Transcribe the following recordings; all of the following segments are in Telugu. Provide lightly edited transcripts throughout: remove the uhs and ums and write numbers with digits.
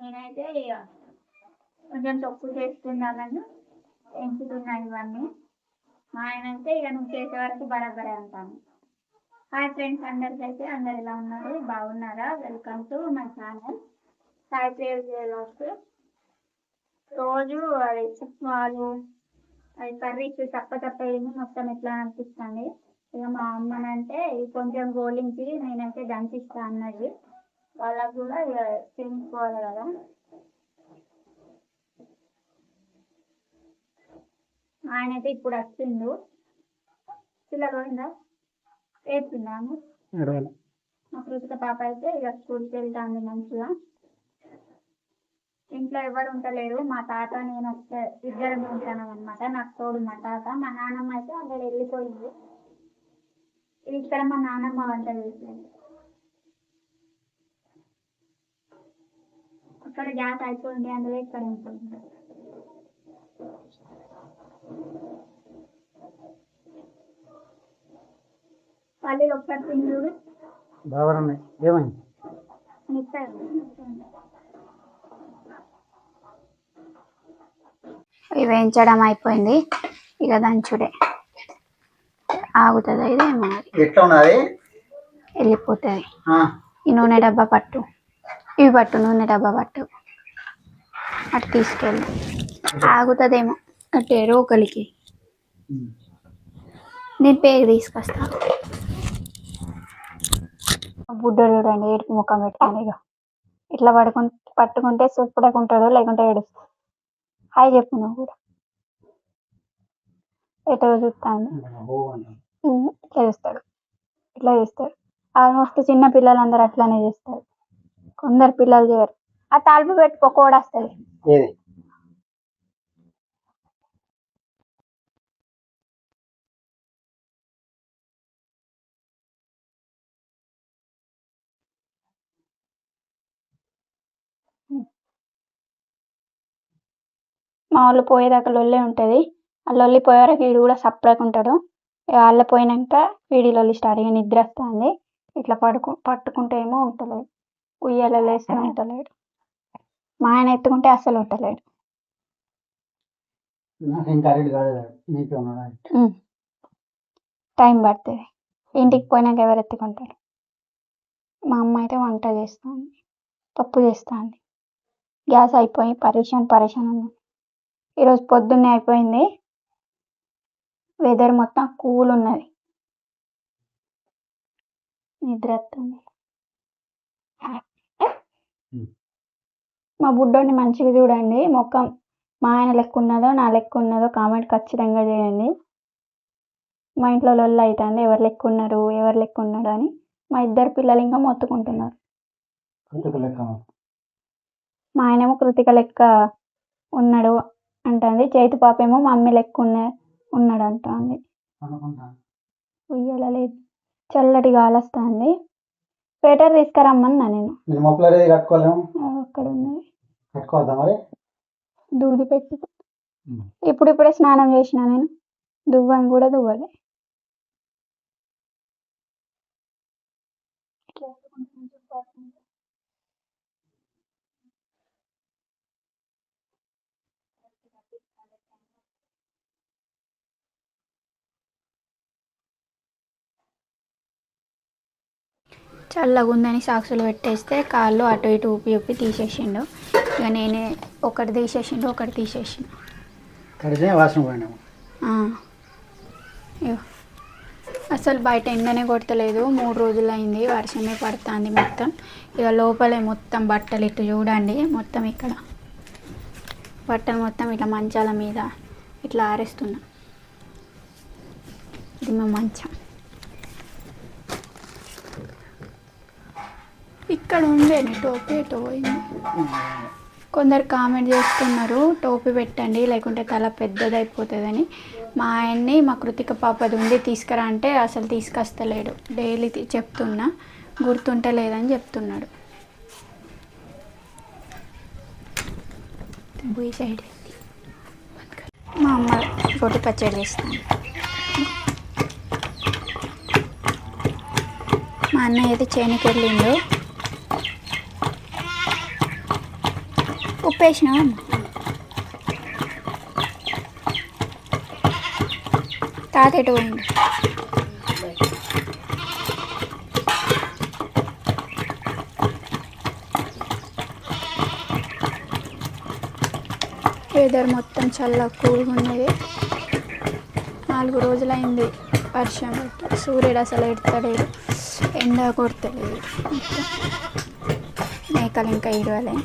నేనైతే ఇక కొంచెం తప్పు చేస్తున్నానని ఎంచుతున్నాను ఇవన్నీ. మా ఆయన అయితే ఇక నువ్వు చేసే వరకు బరాబరే అంటాను. హాయ్ ఫ్రెండ్స్, అందరికైతే అందరు ఎలా ఉన్నారు? బాగున్నారా? Welcome to my channel Sai prayer vlogs. రోజు అది వాళ్ళు అది కర్రీస్ తప్ప మొత్తం ఎట్లా అనిపిస్తుంది. ఇక మా అమ్మనంటే కొంచెం గోలించి నేనైతే దంచిస్తా అన్నది. వాళ్ళకు కూడా ఇక తినుకోవాలి కదా. ఆయన అయితే ఇప్పుడు వచ్చిండు. పిల్లలు పోయిందా? వేస్తున్నాము. మా కృతిక పాప అయితే ఇక స్కూల్కి వెళ్తాంది మంచిగా. ఇంట్లో ఎవరు ఉంటలేరు, మా తాత నేను వస్తే ఇద్దరం ఉంటాను అనమాట. నాకు తోడు మా తాత. మా నాన్నమ్మ అయితే అక్కడ వెళ్ళిపోయింది. ఇక్కడ మా నాన్నమ్మ వంట చేసింది. అక్కడ గ్యాస్ అయిపోయింది, అందులో ఇక్కడ ఉంటుంది. పల్లీలు ఒకసారి తిండు బాగున్నాయి. ఏమైంది? ఇవి వేయించడం అయిపోయింది, ఇక దంచుడే ఆగుతుంది. ఇదేమో ఎట్లా ఉన్నది, వెళ్ళిపోతుంది. ఈ నూనె డబ్బా పట్టు, ఇవి పట్టు, నూనె డబ్బా పట్టు, అటు తీసుకెళ్ళి ఆగుతుందేమో. అంటే రోకలికి నేను పేరు తీసుకొస్తా. బుడ్డోడు చూడండి, ఏడుపు ముఖం పెట్టుకోండి. ఇక ఇట్లా పట్టుకుంటే సుప్పుడకుంటాడు, లేకుంటే ఏడుస్తాడు. హాయ్ చెప్పు నువ్వు కూడా. ఎటో చూస్తాను, ఇట్లా చేస్తాడు, ఇట్లా చేస్తాడు. ఆల్మోస్ట్ చిన్న పిల్లలు అందరు అట్లానే చేస్తారు, కొందరు పిల్లలు చేయరు. ఆ తాల్పు పెట్టుకో, కోడ వస్తుంది. మా వాళ్ళు పోయేదాకా లొల్లే ఉంటుంది. ఆ లొల్లి పోయేవరకు వీడు కూడా సపరేట్ ఉంటాడు. వాళ్ళ పోయినాక వీడి లొల్లి స్టార్ట్. ఇక నిద్ర వస్తుంది, ఇట్లా పట్టుకుంటే ఏమో ఉంటలేడు, ఉయ్యాల వేస్తే ఉంటలేడు. మా ఆయన ఎత్తుకుంటే అస్సలు ఉంటలేడు. టైం పడుతుంది, ఇంటికి పోయినాక ఎవరు ఎత్తుకుంటారు. మా అమ్మ అయితే వంట చేస్తుంది, పప్పు చేస్తుంది. గ్యాస్ అయిపోయి పరేషాన్ ఉంది. ఈరోజు పొద్దున్నే అయిపోయింది. వెదర్ మొత్తం కూల్ ఉన్నది, నిద్ర వస్తుంది. మా బుడ్డోని మంచిగా చూడండి. మొక్కం మా ఆయన లెక్క ఉన్నదో నా లెక్క ఉన్నదో కామెంట్ ఖచ్చితంగా చేయండి. మా ఇంట్లో లొల్లి అవుతుంది, ఎవరు లెక్క ఉన్నారు ఎవరు లెక్క ఉన్నారు అని. మా ఇద్దరు పిల్లలు ఇంకా మొత్తుకుంటున్నారు. మా ఆయనేమో కృతిక లెక్క ఉన్నాడు అంటుంది, చేతి పాప ఏమో మమ్మీ లెక్క ఉన్నాడు అంటుంది. ఉయ్యాల లేదు, చల్లటి గాలి వస్తుంది. స్వెటర్ తీసుకురమ్మన్నా నేను. అక్కడ ఉన్నది, దూది పెట్టి ఇప్పుడిప్పుడే స్నానం చేసిన నేను. దువ్వని కూడా దువ్వలే. చల్లగా ఉందని సాక్సులు పెట్టేస్తే కాళ్ళు అటు ఇటు ఊపి తీసేసిండు. ఇక నేనే ఒకటి తీసేసిండు, ఒకటి తీసేసిండు. అసలు బయట ఎండనే కొడతలేదు, 3 రోజులు అయింది, వర్షమే పడుతుంది మొత్తం. ఇక లోపలే మొత్తం బట్టలు ఇటు చూడండి, మొత్తం ఇక్కడ బట్టలు మొత్తం ఇట్లా మంచాల మీద ఇట్లా ఆరేస్తున్నా. ఇది మా మంచం. ఇక్కడ ఉండేది టోపీ ఎటో పోయింది. కొందరు కామెంట్ చేస్తున్నారు టోపీ పెట్టండి లేకుంటే తల పెద్దదైపోతుందని. మా ఆయన్ని మా కృతిక పాపది ఉంది తీసుకురా అంటే అసలు తీసుకొస్తలేడు. డైలీ చెప్తున్నా, గుర్తుంటలేదని చెప్తున్నాడు. బుయ్యి సైడ్ మా అమ్మ రోటి పచ్చడి చేస్తాను. మా అన్నయ్య అయితే చేనుకి వెళ్ళిండు. ఉప్పు వేసినావా? తాత ఎటు పోయింది? వెదర్ మొత్తం చల్ల కూల్గా ఉన్నది. 4 రోజులైంది వర్షం పట్టి. సూర్యుడు అసలు ఎడతలేడు, ఎండ కొడతలేదు. మేకలు ఇంకా ఇడవలే.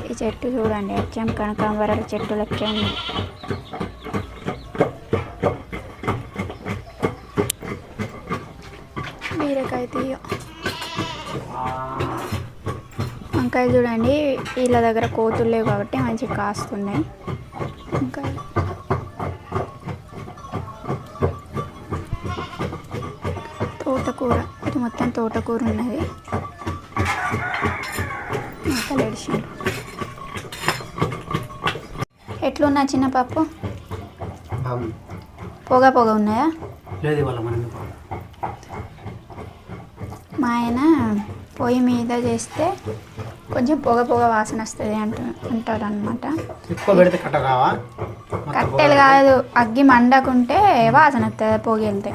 ఈ చెట్టు చూడండి, అచ్చం కనకాంబరాల చెట్టు లెక్క ఉంది. బీరకాయ తీయ, వంకాయలు చూడండి. వీళ్ళ దగ్గర కోతులు లేవు కాబట్టి మంచిగా కాస్తున్నాయి వంకాయలు. తోటకూర, ఇది మొత్తం తోటకూర ఉన్నది. మొక్కలు ఎడిచిండు. ఎట్లున్నా చిన్న పప్పు? పొగ పొగ ఉన్నాయా? మా ఆయన పొయ్యి మీద చేస్తే కొంచెం పొగ పొగ వాసన వస్తుంది అంటారు అనమాట. కట్టెలు కాదు, అగ్గి మండకుంటే వాసన వస్తుంది పొగ వెళ్తే.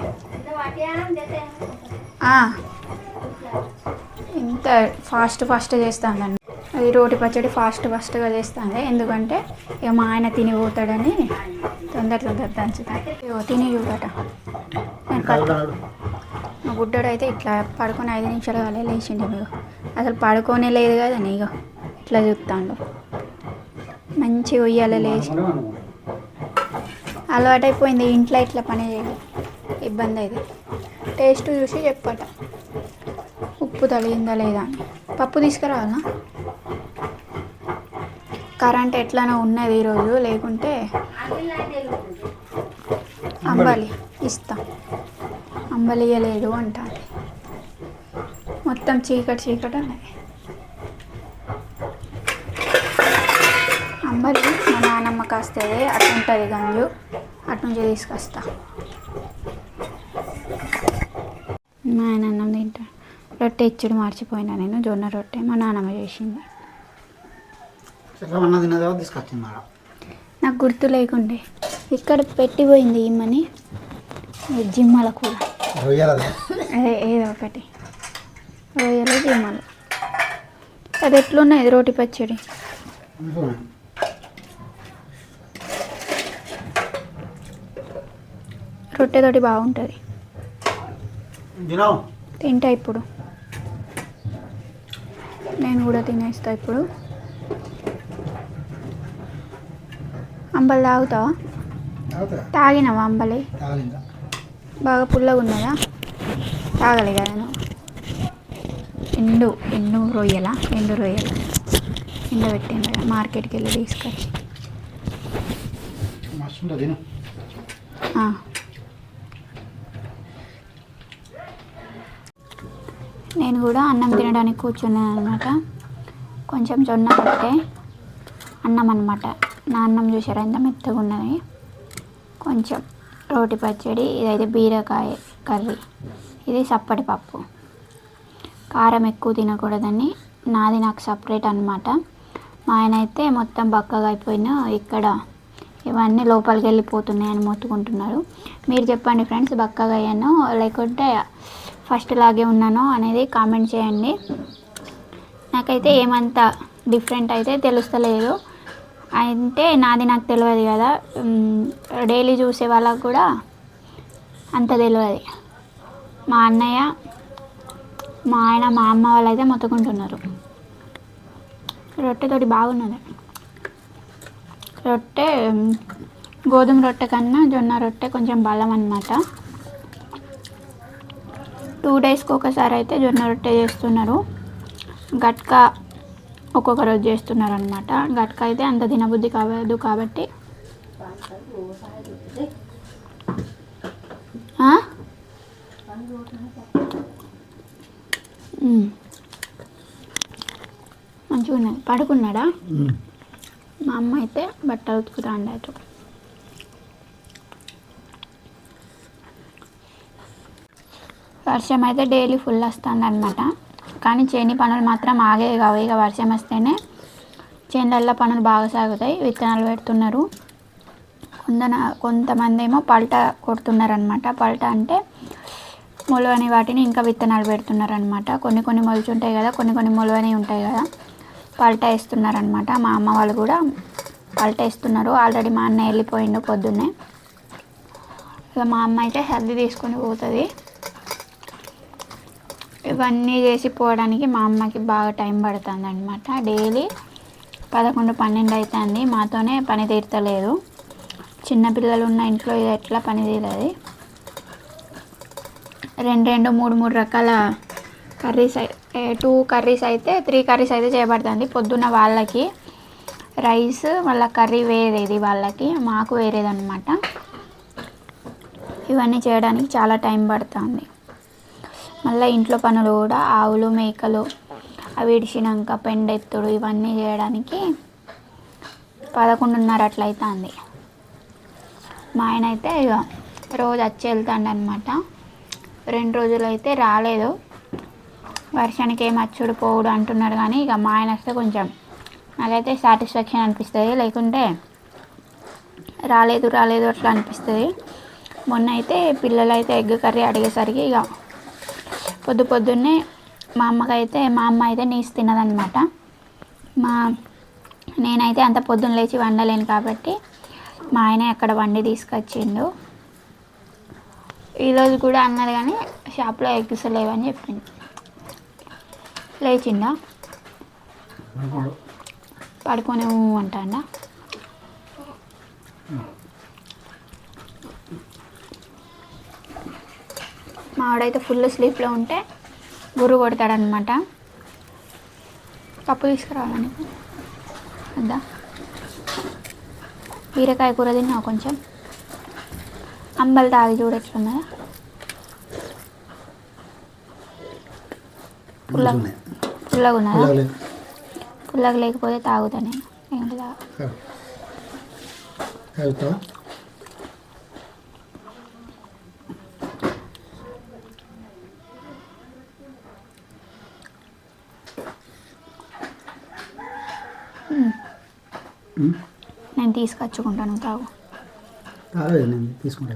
ఇంత ఫాస్ట్ చేస్తానండి. అది రోటి పచ్చడి ఫాస్ట్గా చేస్తాను. ఎందుకంటే ఇక మా ఆయన తినిపోతాడని తొందర దంచుతాను. తిని చూడట. మా గుడ్డోడు అయితే ఇట్లా పడుకొని 5 నిమిషాలు కాలే లేచిండు. మీకు అసలు పడుకోనే లేదు కదా, ఇక ఇట్లా చూస్తాడు. మంచిగా ఉయ్యాల లేచి అలవాటైపోయింది. ఇంట్లో ఇట్లా పని చేయాలి, ఇబ్బంది అయితే. టేస్ట్ చూసి చెప్పట ఉప్పు తగిలిందా లేదా అని. పప్పు తీసుకురావాలా? కరెంట్ ఎట్లానో ఉన్నది ఈరోజు, లేకుంటే అంబలి ఇస్తా. అంబలి ఇయ్యలేదు అంటాను. మొత్తం చీకటి ఉన్నది. అంబలి మా నాన్నమ్మ కాస్తుంది, అటు ఉంటుంది గంజు, అటు నుంచి తీసుకొస్తా. మా ఆయన అన్నం తింటాడు. రొట్టె ఇచ్చుడు మర్చిపోయినా నేను. జొన్న రొట్టె మా నాన్నమ్మ చేసింది. నాకు గుర్తు లేకుండే ఇక్కడ పెట్టిపోయింది ఇమ్మని. జిమ్మల కూర ఏదో ఒకటి, రొయ్యలు జిమ్మలు. అది ఎట్లున్నది రోటి పచ్చడి? రొట్టెతోటి బాగుంటుంది. తింటా ఇప్పుడు, నేను కూడా తినేస్తా ఇప్పుడు. అంబలి తాగుతావా? తాగినావా అంబలి? బాగా పుల్లగా ఉన్నదా? తాగలే కదా నువ్వు. ఎండు రొయ్యలా? ఎండు రొయ్యలు ఎండబెట్టింది కదా, మార్కెట్కి వెళ్ళి తీసుకొచ్చి. నేను కూడా అన్నం తినడానికి కూర్చున్నాను అనమాట. కొంచెం జొన్న రొట్టె అన్నం అనమాట. నా అన్నం చూసారా ఎంత మెత్తగా ఉన్నది. కొంచెం రోటి పచ్చడి, ఇదైతే బీరకాయ కర్రీ, ఇది సప్పటి పప్పు. కారం ఎక్కువ తినకూడదని నాది నాకు సపరేట్ అనమాట. మా ఆయన అయితే మొత్తం బక్కగా అయిపోయినా ఇక్కడ ఇవన్నీ లోపలికి వెళ్ళిపోతున్నాయని మొత్తుకుంటున్నారు. మీరు చెప్పండి ఫ్రెండ్స్, బక్కగా అయ్యానో లేకుంటే ఫస్ట్ లాగే ఉన్నానో అనేది కామెంట్ చేయండి. నాకైతే ఏమంత డిఫరెంట్ అయితే తెలుస్తలేదు. అంటే నాది నాకు తెలియదు కదా, డైలీ చూసే వాళ్ళకు కూడా అంత తెలియదు. మా అన్నయ్య, మా ఆయన, మా అమ్మ వాళ్ళు అయితే మొత్తుకుంటున్నారు. రొట్టెతోటి బాగున్నది. రొట్టె గోధుమ రొట్టె కన్నా జొన్న రొట్టె కొంచెం బలం అన్నమాట. 2 డేస్కి ఒకసారి అయితే జొన్న రొట్టె చేస్తున్నారు. గట్కా ఒక్కొక్క రోజు చేస్తున్నారు అనమాట. గట్కా అయితే అంత తినబుద్ధి కావద్దు కాబట్టి మంచిగా ఉన్నది. పడుకున్నాడా? మా అమ్మ అయితే బట్టలు ఉతుకుతా అండి. వర్షం అయితే డైలీ ఫుల్ వస్తుంది అనమాట. కానీ చేని పనులు మాత్రం ఆగే కావు. ఇక వర్షం వస్తేనే చేనులల్లో పనులు బాగా సాగుతాయి. విత్తనాలు పెడుతున్నారు. కొంతమంది ఏమో పల్ట కొడుతున్నారు అనమాట. పల్ట అంటే మొలవని వాటిని ఇంకా విత్తనాలు పెడుతున్నారు అనమాట. కొన్ని మొలుచుంటాయి కదా, కొన్ని మొలవని ఉంటాయి కదా, పల్ట వేస్తున్నారనమాట. మా అమ్మ వాళ్ళు కూడా పల్ట వేస్తున్నారు. ఆల్రెడీ మా అన్న వెళ్ళిపోయిండు పొద్దున్నే. ఇక మా అమ్మ అయితే సర్ది తీసుకొని పోతుంది. ఇవన్నీ చేసి పోవడానికి మా అమ్మకి బాగా టైం పడుతుంది అనమాట. డైలీ 11-12 అవుతుంది. మాతోనే పని తీర్తలేదు. చిన్నపిల్లలు ఉన్న ఇంట్లో ఇది ఎట్లా పని తీరది. 2-3 రకాల కర్రీస్ 2 కర్రీస్ అయితే 3 కర్రీస్ అయితే చేయబడుతుంది. పొద్దున్న వాళ్ళకి రైస్, మళ్ళీ కర్రీ వేరేది, వాళ్ళకి మాకు వేరేదన్నమాట. ఇవన్నీ చేయడానికి చాలా టైం పడుతుంది. మళ్ళీ ఇంట్లో పనులు కూడా ఆవులు మేకలు అవి ఇడిచినాక పెండెత్తుడు ఇవన్నీ చేయడానికి 11:30 అట్లా అవుతుంది. మా ఆయన అయితే ఇక రోజు వచ్చి వెళ్తాడు అనమాట. 2 రోజులు అయితే రాలేదు. వర్షానికి ఏం వచ్చుడు పోవుడు అంటున్నారు. కానీ ఇక మా ఆయన వస్తే కొంచెం నాకైతే సాటిస్ఫాక్షన్ అనిపిస్తుంది. లేకుంటే రాలేదు అట్లా అనిపిస్తుంది. మొన్న అయితే పిల్లలు అయితే ఎగ్ కర్రీ అడిగేసరికి ఇక పొద్దున్నే మా అమ్మ అయితే నీసు తినదనమాట. నేనైతే అంత పొద్దున్న లేచి వండలేను కాబట్టి మా ఆయన అక్కడ వండి తీసుకొచ్చిండు. ఈరోజు కూడా అన్నారు కానీ షాప్లో ఎగ్స్ లేవని చెప్పిండు. లేచిండా పడుకొని అంటాడా. మావాడైతే ఫుల్ స్లీప్లో ఉంటే గుర్రు కొడతాడనమాట. కప్పు తీసుకురావాలని వద్దా. బీరకాయ కూర తిన్నావు కొంచెం. అంబలు తాగి చూడొచ్చున్నదా. పుల్లగా ఉన్నదా. పుల్లగా లేకపోతే తాగుతా నేను. ఏంటి తాగుతా. నేను తీసుకొచ్చుకుంటాను, తాగు. తీసుకుంటా.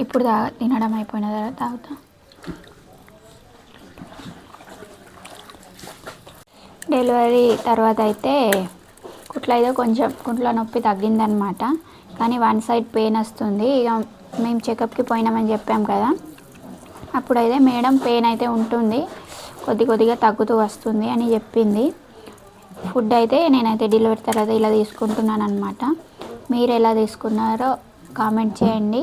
ఇప్పుడు తినడం అయిపోయిన తర్వాత తాగుతా. డెలివరీ తర్వాత అయితే కుంట్లో నొప్పి తగ్గిందనమాట. కానీ 1 సైడ్ పెయిన్ వస్తుంది. ఇక మేము చెకప్కి పోయినామని చెప్పాం కదా, అప్పుడైతే మేడం పెయిన్ అయితే ఉంటుంది, కొద్దిగా తగ్గుతూ వస్తుంది అని చెప్పింది. ఫుడ్ అయితే నేనైతే డెలివరీ తర్వాత ఇలా తీసుకుంటున్నాను అనమాట. మీరు ఎలా తీసుకున్నారో కామెంట్ చేయండి.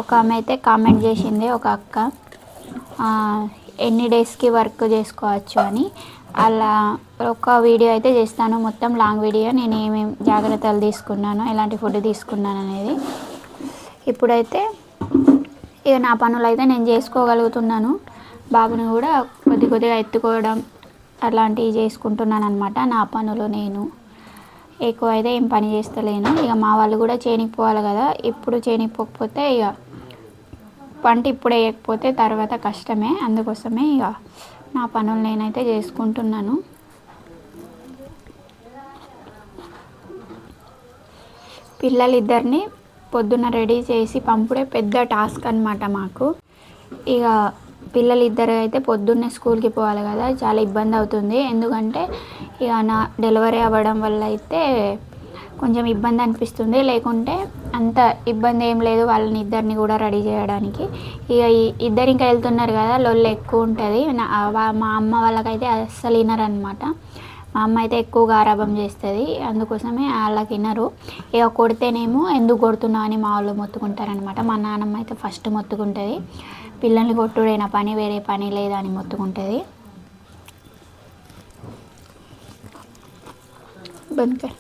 ఒక ఆమె అయితే కామెంట్ చేసింది, ఒక అక్క, ఎన్ని డేస్కి వర్క్ చేసుకోవచ్చు అని. అలా ఒక వీడియో అయితే చేస్తాను, మొత్తం లాంగ్ వీడియో, నేను ఏమేమి జాగ్రత్తలు తీసుకున్నాను, ఎలాంటి ఫుడ్ తీసుకున్నాను అనేది. ఇప్పుడైతే ఇక నా పనులు అయితే నేను చేసుకోగలుగుతున్నాను. బాబుని కూడా కొద్దిగా ఎత్తుకోవడం అలాంటివి చేసుకుంటున్నాను అనమాట. నా పనులు నేను ఎక్కువ అయితే ఏం పని చేస్తలేను. ఇక మా వాళ్ళు కూడా చేనికి పోవాలి కదా, ఇప్పుడు చేనికి పోకపోతే ఇక పంట ఇప్పుడు వేయకపోతే తర్వాత కష్టమే. అందుకోసమే ఇక నా పనులు నేనైతే చేసుకుంటున్నాను. పిల్లలిద్దరిని పొద్దున్న రెడీ చేసి పంపుడే పెద్ద టాస్క్ అనమాట మాకు. ఇక పిల్లలిద్దరు అయితే పొద్దున్నే స్కూల్కి పోవాలి కదా, చాలా ఇబ్బంది అవుతుంది. ఎందుకంటే ఇక నా డెలివరీ అవ్వడం వల్ల అయితే కొంచెం ఇబ్బంది అనిపిస్తుంది. లేకుంటే అంత ఇబ్బంది ఏం లేదు వాళ్ళని ఇద్దరిని కూడా రెడీ చేయడానికి. ఇక ఇద్దరు ఇంకా వెళ్తున్నారు కదా, లొల్లు ఎక్కువ ఉంటుంది. మా అమ్మ వాళ్ళకైతే అస్సలు వినరనమాట. మా అమ్మ అయితే ఎక్కువ గారాబం చేస్తుంది, అందుకోసమే వాళ్ళకి వినరు. ఇక కొడితేనేమో ఎందుకు కొడుతున్నావు అని మా వాళ్ళు మొత్తుకుంటారనమాట. మా నాన్నమ్మ అయితే ఫస్ట్ మొత్తుకుంటుంది, పిల్లల్ని కొట్టుడైన పని, వేరే పని లేదని మొత్తుకుంటుంది. బంద్ కర్.